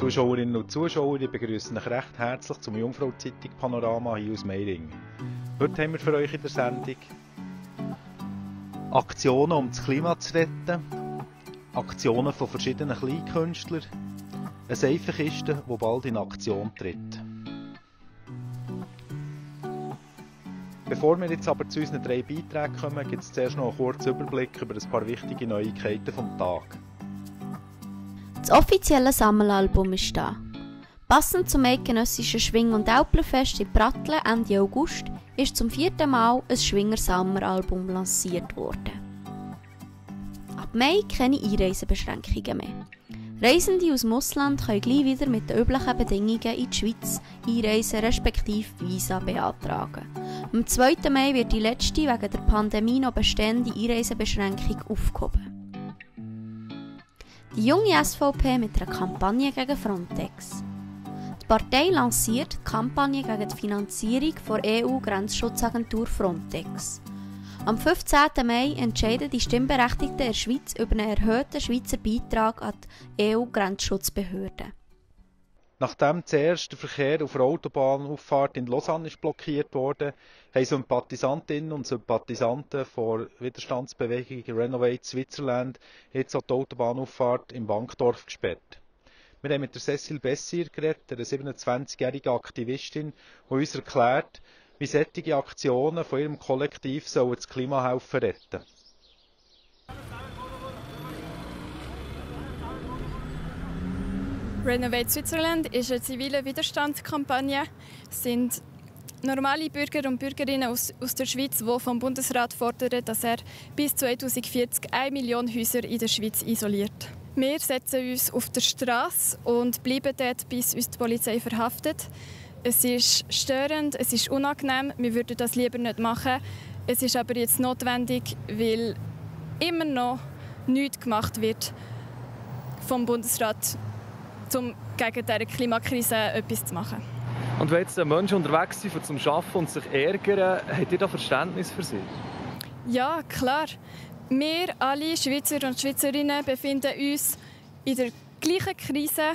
Zuschauerinnen und Zuschauer, ich begrüße euch recht herzlich zum Jungfrau-Zeitung Panorama hier aus Meiringen. Heute haben wir für euch in der Sendung Aktionen, um das Klima zu retten, Aktionen von verschiedenen Kleinkünstlern, eine Seifenkiste, die bald in Aktion tritt. Bevor wir jetzt aber zu unseren 3 Beiträgen kommen, gibt es zuerst noch einen kurzen Überblick über ein paar wichtige Neuigkeiten vom Tag. Das offizielle Sammelalbum ist da. Passend zum eidgenössischen Schwing- und Älplerfest in Pratteln Ende August ist zum 4. Mal ein Schwinger-Sammelalbum lanciert worden. Ab Mai keine Einreisebeschränkungen mehr. Reisende aus dem Ausland können gleich wieder mit den üblichen Bedingungen in die Schweiz einreisen respektive Visa beantragen. Am 2. Mai wird die letzte wegen der Pandemie noch bestehende Einreisebeschränkung aufgehoben. Die junge SVP mit einer Kampagne gegen Frontex. Die Partei lanciert die Kampagne gegen die Finanzierung der EU-Grenzschutzagentur Frontex. Am 15. Mai entscheiden die Stimmberechtigten in der Schweiz über einen erhöhten Schweizer Beitrag an die EU-Grenzschutzbehörde. Nachdem zuerst der Verkehr auf der Autobahnauffahrt in Lausanne blockiert wurde, haben Sympathisantinnen und Sympathisanten der Widerstandsbewegung Renovate Switzerland jetzt auch die Autobahnauffahrt im Wankdorf gesperrt. Wir haben mit der Cécile Bessier geredet, einer 27-jährigen Aktivistin, die uns erklärt, wie solche Aktionen von ihrem Kollektiv das Klima helfen retten. Renovate Switzerland ist eine zivile Widerstandskampagne. Es sind normale Bürger und Bürgerinnen aus der Schweiz, die vom Bundesrat fordern, dass er bis 2040 1 Million Häuser in der Schweiz isoliert. Wir setzen uns auf der Straße und bleiben dort, bis uns die Polizei verhaftet. Es ist störend, es ist unangenehm, wir würden das lieber nicht machen. Es ist aber jetzt notwendig, weil immer noch nichts gemacht wird vom Bundesrat, um gegen diese Klimakrise etwas zu machen. Und wenn jetzt Menschen unterwegs sind zum Arbeiten und sich ärgern, habt ihr da Verständnis für sie? Ja, klar. Wir alle Schweizer und Schweizerinnen befinden uns in der gleichen Krise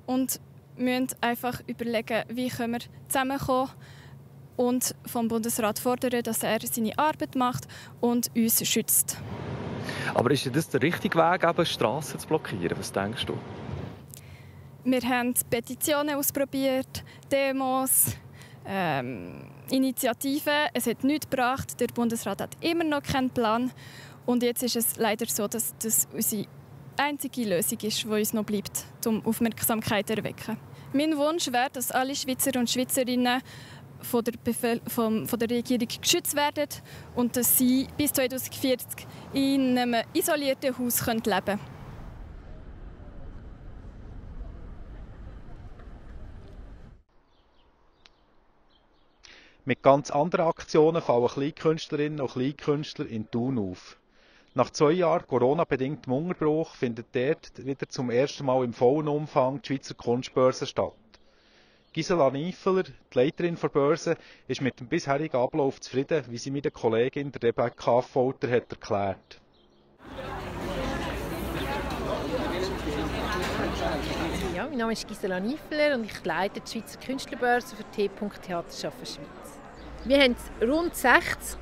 und müssen einfach überlegen, wie können wir zusammenkommen und vom Bundesrat fordern, dass er seine Arbeit macht und uns schützt. Aber ist das der richtige Weg, eben Strassen zu blockieren? Was denkst du? Wir haben Petitionen ausprobiert, Demos, Initiativen. Es hat nichts gebracht. Der Bundesrat hat immer noch keinen Plan. Und jetzt ist es leider so, dass das unsere einzige Lösung ist, die uns noch bleibt, um Aufmerksamkeit zu erwecken. Mein Wunsch wäre, dass alle Schweizer und Schweizerinnen von der Regierung geschützt werden und dass sie bis 2040 in einem isolierten Haus leben können. Mit ganz anderen Aktionen fallen Kleinkünstlerinnen und Kleinkünstler in Thun auf. Nach 2 Jahren Corona-bedingtem Unterbruch findet dort wieder zum ersten Mal im vollen Umfang die Schweizer Kunstbörse statt. Gisela Niefeler, die Leiterin der Börse, ist mit dem bisherigen Ablauf zufrieden, wie sie mir der Kollegin Rebecca Affolter hat erklärt. Ja, mein Name ist Gisela Niefeler und ich leite die Schweizer Künstlerbörse für T. Theaterschaffen Schweiz. Wir haben rund 60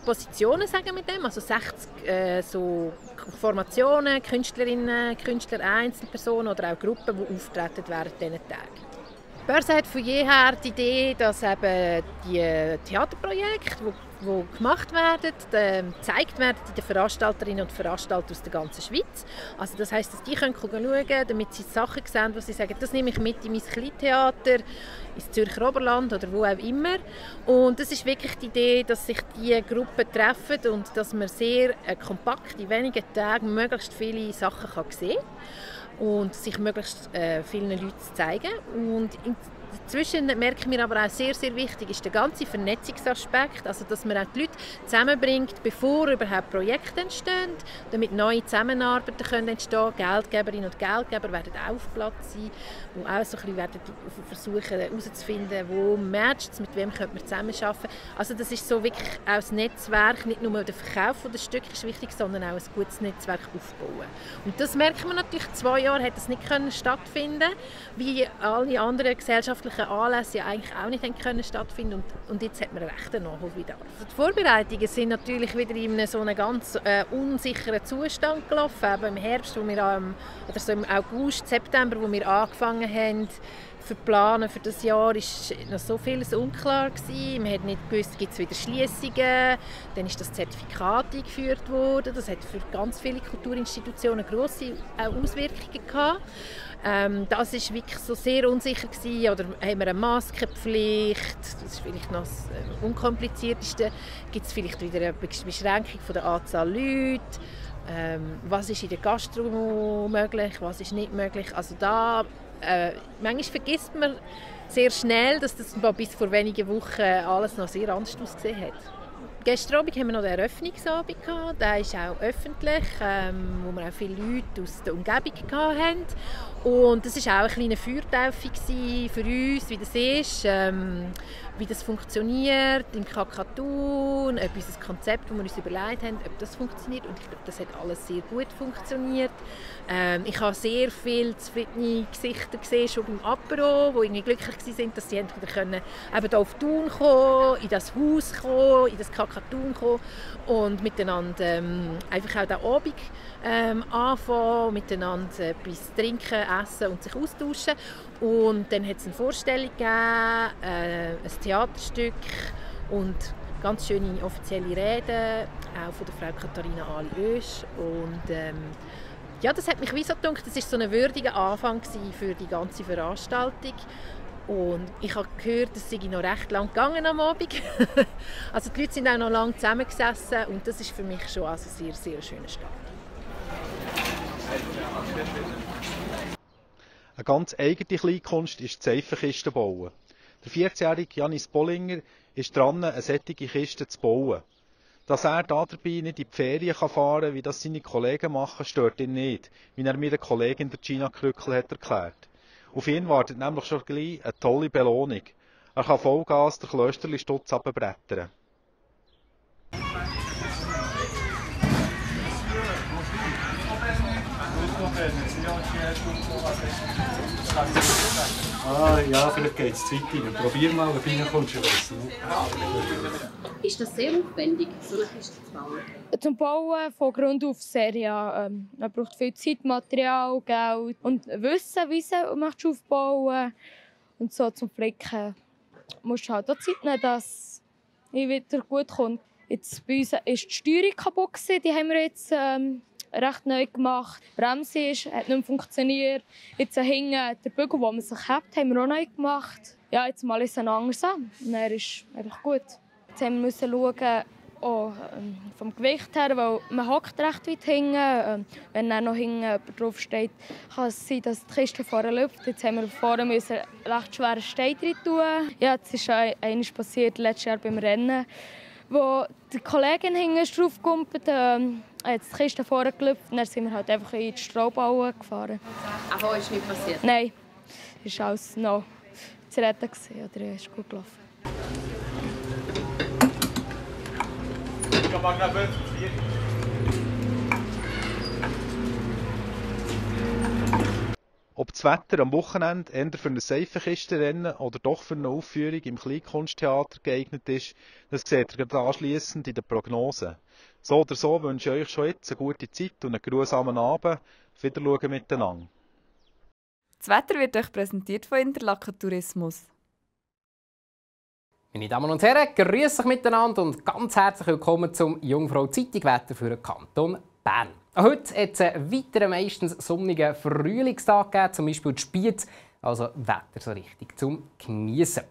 Positionen, sagen wir dem, also 60 so Formationen, Künstlerinnen, Künstler, Einzelpersonen oder auch Gruppen, die auftreten während diesen Tagen. Die Börse hat von jeher die Idee, dass eben die Theaterprojekte, die gemacht werden, gezeigt werden den Veranstalterinnen und Veranstaltern aus der ganzen Schweiz. Also das heisst, dass die schauen können, damit sie Sachen sehen, wo sie sagen, das nehme ich mit in mein Kleintheater, ins Zürcher Oberland oder wo auch immer. Und das ist wirklich die Idee, dass sich diese Gruppen treffen und dass man sehr kompakt in wenigen Tagen möglichst viele Sachen sehen kann und sich möglichst vielen Leuten zeigen. Und Dazwischen merken wir aber auch sehr, sehr wichtig ist der ganze Vernetzungsaspekt, also dass man auch die Leute zusammenbringt, bevor überhaupt Projekte entstehen, damit neue Zusammenarbeiten können entstehen. Geldgeberinnen und Geldgeber werden auch auf Platz sein, die auch so ein bisschen werden versuchen herauszufinden, wo matcht es, mit wem könnte man zusammenarbeiten. Also das ist so wirklich auch das Netzwerk, nicht nur der Verkauf der Stücke ist wichtig, sondern auch ein gutes Netzwerk aufbauen. Und das merken wir natürlich, 2 Jahre hat das nicht stattfinden, wie alle anderen gesellschaftlichen Anlässe ja eigentlich auch nicht haben stattfinden und jetzt hat man einen rechten Nachholbedarf. Die Vorbereitungen sind natürlich wieder in so einem ganz unsicheren Zustand gelaufen. Eben im Herbst, oder so im August, September, wo wir angefangen haben, für Planen für das Jahr ist noch so vieles unklar gewesen. Man hat nicht gewusst, gibt es wieder Schliessungen. Dann ist das Zertifikat eingeführt worden. Das hat für ganz viele Kulturinstitutionen grosse Auswirkungen gehabt. Das ist wirklich so sehr unsicher gewesen. Oder haben wir eine Maskenpflicht? Das ist vielleicht noch das Unkomplizierteste. Gibt es vielleicht wieder eine Beschränkung von der Anzahl Leute? Was ist in der Gastronomie möglich? Was ist nicht möglich? Also da manchmal vergisst man sehr schnell, dass das bis vor wenigen Wochen alles noch sehr anders ausgesehen hat. Gestern Abend haben wir noch den Eröffnungsabend gehabt. Der ist auch öffentlich, wo wir auch viele Leute aus der Umgebung hatten. Und das war auch eine kleine Feuertaufe für uns, wie das ist, wie das funktioniert im Kakatun, ob unser Konzept, das wir uns überlegt haben, ob das funktioniert. Und ich glaube, das hat alles sehr gut funktioniert. Ich habe sehr viele zufriedene Gesichter gesehen, schon beim Apero, die irgendwie glücklich waren, dass sie wieder können, eben hier auf Thun kommen, in das Haus kommen, in das Kakatun kommen und miteinander einfach auch den Abend anfangen, miteinander etwas trinken, essen und sich austauschen. Und dann hat es eine Vorstellung gegeben, ein Theaterstück und ganz schöne offizielle Reden, auch von der Frau Katharina Ali-Oesch. Und ja, das hat mich wie so gedacht, das war so ein würdiger Anfang für die ganze Veranstaltung. Und ich habe gehört, es sei noch recht lang gegangen am Abend. Also die Leute sind auch noch lange zusammengesessen und das ist für mich schon ein sehr, sehr schöner Start. Eine ganz eigene Kleinkunst ist die Seifenkisten bauen. Der 14-jährige Janis Bollinger ist dran, eine solche Kiste zu bauen. Dass er dabei nicht in die Ferien fahren kann, wie das seine Kollegen machen, stört ihn nicht, wie er mir eine Kollegin der Gina Krückel hat erklärt. Auf ihn wartet nämlich schon gleich eine tolle Belohnung. Er kann Vollgas den Klösterli-Stutz runterbrettern. Ja, vielleicht geht es zu weit rein. Probier mal, wie reinkommst du besser. Ist das sehr aufwendig, so eine Kiste zu bauen? Zum Bauen von Grund auf sehr, ja. Man braucht viel Zeit, Material, Geld und Wissen, wie man aufbauen. Und so zum Flicken musst du halt auch Zeit nehmen, dass es wieder gut kommt. Jetzt bei uns war die Steuerung kaputt, die haben wir jetzt recht neu gemacht. Die Bremse hat nicht mehr funktioniert. Jetzt hinten der Bügel, den man sich hebt, haben wir auch neu gemacht. Ja, jetzt mal ist es anders an. Und dann ist es einfach gut. Jetzt müssen wir schauen, auch vom Gewicht her, weil man hockt recht weit hinten. Wenn dann noch hinten drauf steht, kann es sein, dass die Kiste vorne läuft. Jetzt haben wir vorne einen recht schweren Stein rein tun. Ja, jetzt ist eines passiert letztes Jahr beim Rennen, wo die Kollegin hinten drauf gekumpelt, hat die Kiste vorne gelüpft und dann sind wir halt einfach in die Straubaue gefahren. Aber ist nicht passiert? Nein, es war alles noch zu retten oder ist gut gelaufen. Ob das Wetter am Wochenende eher für ein Seifenkistenrennen oder doch für eine Aufführung im Kleinkunsttheater geeignet ist, das seht ihr anschliessend in der Prognose. So oder so wünsche ich euch schon jetzt eine gute Zeit und einen geruhsamen Abend. Auf Wiedersehen miteinander. Das Wetter wird euch präsentiert von Interlaken Tourismus. Meine Damen und Herren, grüß euch miteinander und ganz herzlich willkommen zum Jungfrau Zeitung Wetter für den Kanton Bern. Heute hat es einen weiteren, meistens sonnigen Frühlingstag gegeben, zum Beispiel in Spiez, also Wetter so richtig zum Geniessen.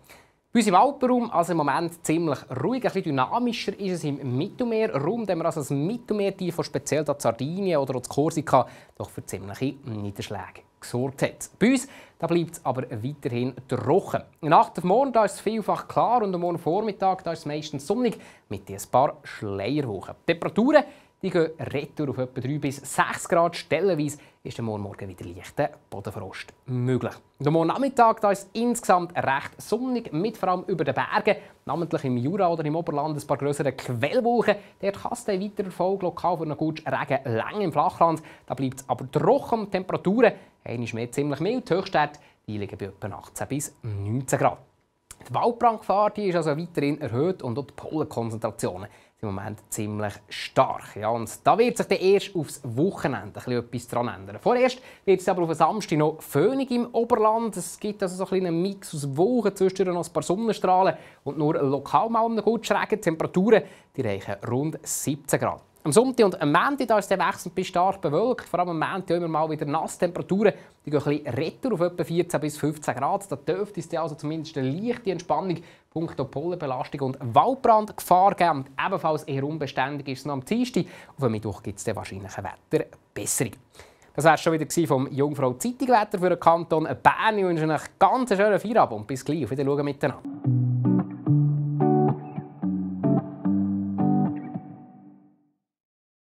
Bei uns im Alpenraum also im Moment ziemlich ruhig, ein bisschen dynamischer ist es im Mittelmeerraum, dem wir also das Mittelmeertief, von speziell in Sardinien oder in Korsika, doch für ziemliche Niederschläge gesorgt hat. Bei uns da bleibt es aber weiterhin trocken. Nacht auf morgen da ist es vielfach klar und am Morgen Vormittag da ist es meistens sonnig mit ein paar Schleierwochen. Die Temperaturen die gehen retour auf etwa 3 bis 6 Grad. Stellenweise ist am Morgen wieder leichter Bodenfrost möglich. Am Morgen Nachmittag da ist es insgesamt recht sonnig, mit vor allem über den Bergen, namentlich im Jura oder im Oberland ein paar grössere Quellwolken. Dort kann es dann weiter Erfolg lokal für einen guten Regen länger im Flachland. Da bleibt es aber trocken. Die Temperaturen einmal mehr ziemlich mild. Die Höchstwerte die liegen bei etwa 18 bis 19 Grad. Die Waldbrandgefahr die ist also weiterhin erhöht und auch die Pollenkonzentrationen sind im Moment ziemlich stark. Ja, und da wird sich dann erst aufs Wochenende etwas daran ändern. Vorerst wird es aber auf den Samstag noch föhnig im Oberland. Es gibt also so einen Mix aus Wolken, zwischendurch noch ein paar Sonnenstrahlen und nur lokal mal einen guten Regen. Die Temperaturen die reichen rund 17 Grad. Am Sonntag und am Montag da ist der wechselnd bis stark bewölkt. Vor allem am Montag immer mal wieder nasse Temperaturen. Die gehen ein bisschen retour auf etwa 14 bis 15 Grad. Da dürfte es also zumindest eine leichte Entspannung punkto Pollenbelastung und Waldbrandgefahr geben. Und ebenfalls eher unbeständig ist es noch am Dienstag. Auf dem Mittwoch gibt es dann wahrscheinlich eine Wetterbesserung. Das war es schon wieder vom Jungfrau Zeitung Wetter für den Kanton Bern. Ich wünsche euch einen ganz schönen Feierabend und bis gleich. Auf Wiedersehen miteinander.